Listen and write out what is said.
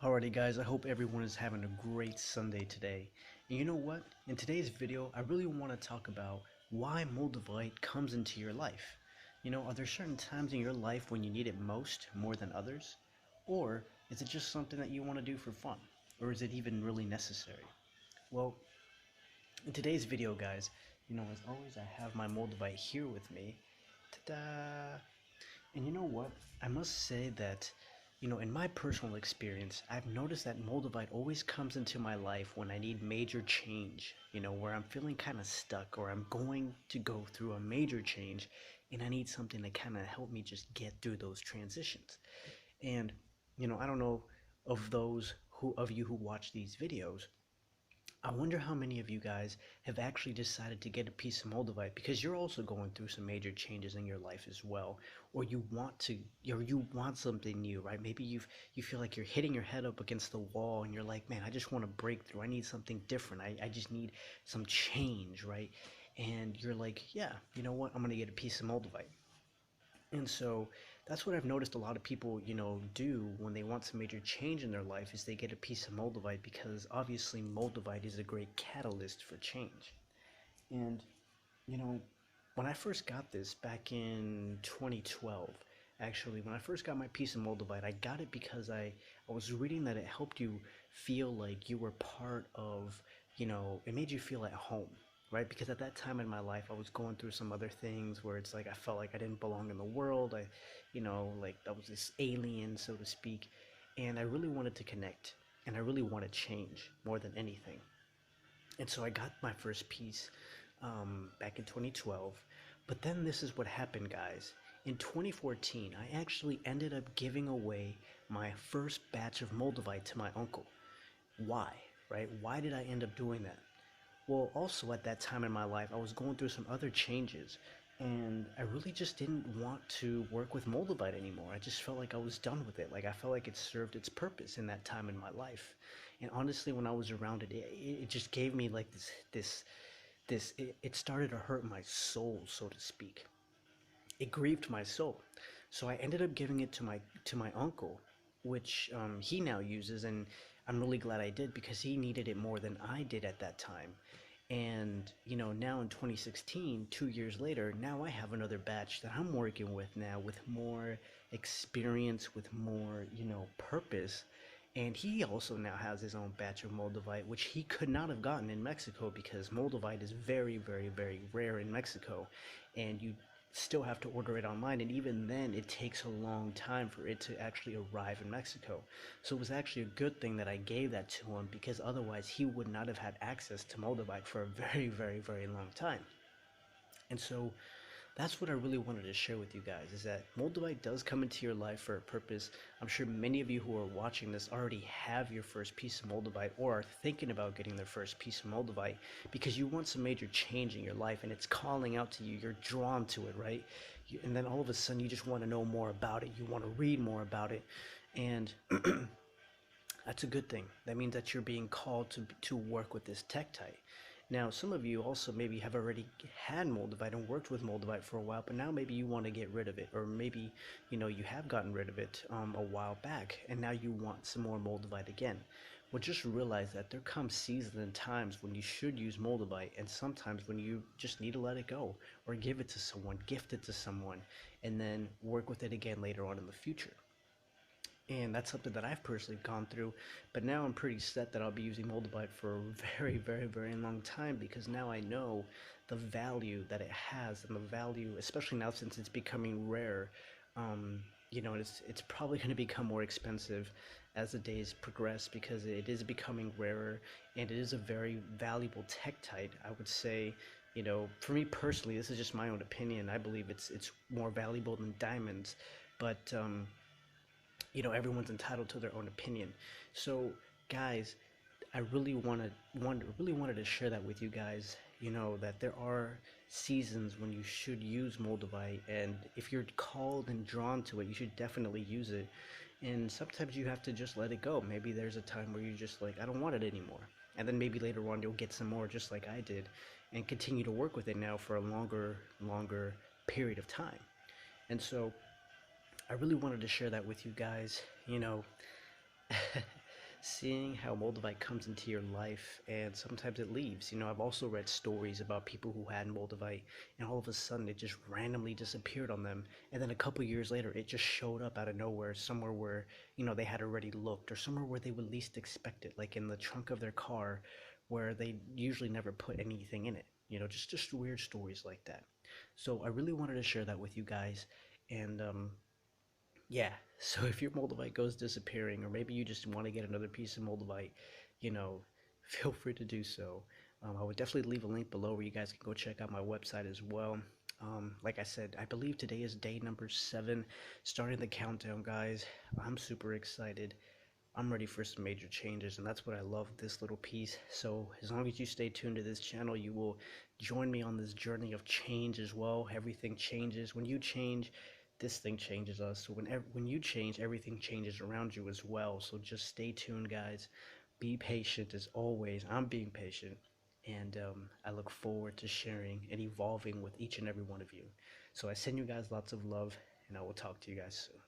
Alrighty guys, I hope everyone is having a great Sunday today. And you know what? In today's video, I really want to talk about why Moldavite comes into your life. Are there certain times in your life when you need it most, more than others? Or is it just something that you want to do for fun? Or is it even really necessary? Well, in today's video guys, as always I have my Moldavite here with me. Ta-da! And you know what? I must say that, in my personal experience, I've noticed that Moldavite always comes into my life when I need major change, where I'm feeling kind of stuck or I'm going to go through a major change and I need something to kind of help me just get through those transitions. And, I don't know of you who watch these videos, I wonder how many of you guys have actually decided to get a piece of Moldavite because you're also going through some major changes in your life as well, or you want something new, right? Maybe you feel like you're hitting your head up against the wall and you're like, man, I just want a breakthrough. I need something different. I just need some change, right? And you're like, yeah, you know what? I'm gonna get a piece of Moldavite. And so that's what I've noticed a lot of people, do when they want some major change in their life is they get a piece of Moldavite because obviously Moldavite is a great catalyst for change. And, you know, when I first got this back in 2012, actually, when I first got my piece of Moldavite, I got it because I was reading that it helped you feel like you were part of, it made you feel at home, right? Because at that time in my life, I was going through some other things where it's like I felt like I didn't belong in the world. Like I was this alien, so to speak, and I really wanted to connect and I really wanted change more than anything. And so I got my first piece back in 2012. But then this is what happened, guys. In 2014, I actually ended up giving away my first batch of Moldavite to my uncle. Why, right? Why did I end up doing that? Well, also at that time in my life, I was going through some other changes, and I really just didn't want to work with Moldavite anymore. I just felt like I was done with it. Like I felt like it served its purpose in that time in my life. And honestly, when I was around it, it just gave me like it started to hurt my soul, so to speak. It grieved my soul. So I ended up giving it to my uncle, which he now uses, and I'm really glad I did because he needed it more than I did at that time. And now in 2016, 2 years later, now I have another batch that I'm working with now with more experience, with more purpose. And he also now has his own batch of Moldavite, which he could not have gotten in Mexico because Moldavite is very, very, very rare in Mexico. And you still have to order it online. And even then, it takes a long time for it to actually arrive in Mexico. So it was actually a good thing that I gave that to him because otherwise he would not have had access to Moldavite for a very, very, very long time. And so that's what I really wanted to share with you guys is that Moldavite does come into your life for a purpose. I'm sure many of you who are watching this already have your first piece of Moldavite or are thinking about getting their first piece of Moldavite because you want some major change in your life and it's calling out to you. You're drawn to it, right? And then all of a sudden you just want to know more about it. You want to read more about it. And that's a good thing. That means that you're being called to work with this tektite. Now, some of you also maybe have already had Moldavite and worked with Moldavite for a while, but now maybe you want to get rid of it, or maybe you have gotten rid of it a while back, and now you want some more Moldavite again. Well, just realize that there come seasons and times when you should use Moldavite, and sometimes when you just need to let it go, or give it to someone, gift it to someone, and then work with it again later on in the future. And that's something that I've personally gone through, but now I'm pretty set that I'll be using Moldavite for a very, very, very long time because now I know the value that it has and the value, especially now since it's becoming rare. It's probably going to become more expensive as the days progress because it is becoming rarer and it is a very valuable tektite. I would say, for me personally, this is just my own opinion. I believe it's more valuable than diamonds, but everyone's entitled to their own opinion. So guys, I really wanted to share that with you guys, that there are seasons when you should use Moldavite, and if you're called and drawn to it, you should definitely use it. And sometimes you have to just let it go. Maybe there's a time where you're just like, I don't want it anymore, and then maybe later on you'll get some more just like I did and continue to work with it now for a longer period of time. And so I really wanted to share that with you guys. seeing how Moldavite comes into your life and sometimes it leaves. I've also read stories about people who had Moldavite and all of a sudden it just randomly disappeared on them. And then a couple years later, it just showed up out of nowhere somewhere where, they had already looked, or somewhere where they would least expect it, like in the trunk of their car where they usually never put anything in it. Just weird stories like that. So I really wanted to share that with you guys. And yeah, so if your Moldavite goes disappearing, or maybe you just want to get another piece of Moldavite, you know, feel free to do so. I would definitely leave a link below where you guys can go check out my website as well. Like I said, I believe today is day number 7, starting the countdown, guys. I'm super excited. I'm ready for some major changes, and that's what I love this little piece. So as long as you stay tuned to this channel, you will join me on this journey of change as well. Everything changes. When you change, this thing changes us. So when you change, everything changes around you as well. So just stay tuned, guys. Be patient as always. I'm being patient, and I look forward to sharing and evolving with each and every one of you. So I send you guys lots of love, and I will talk to you guys soon.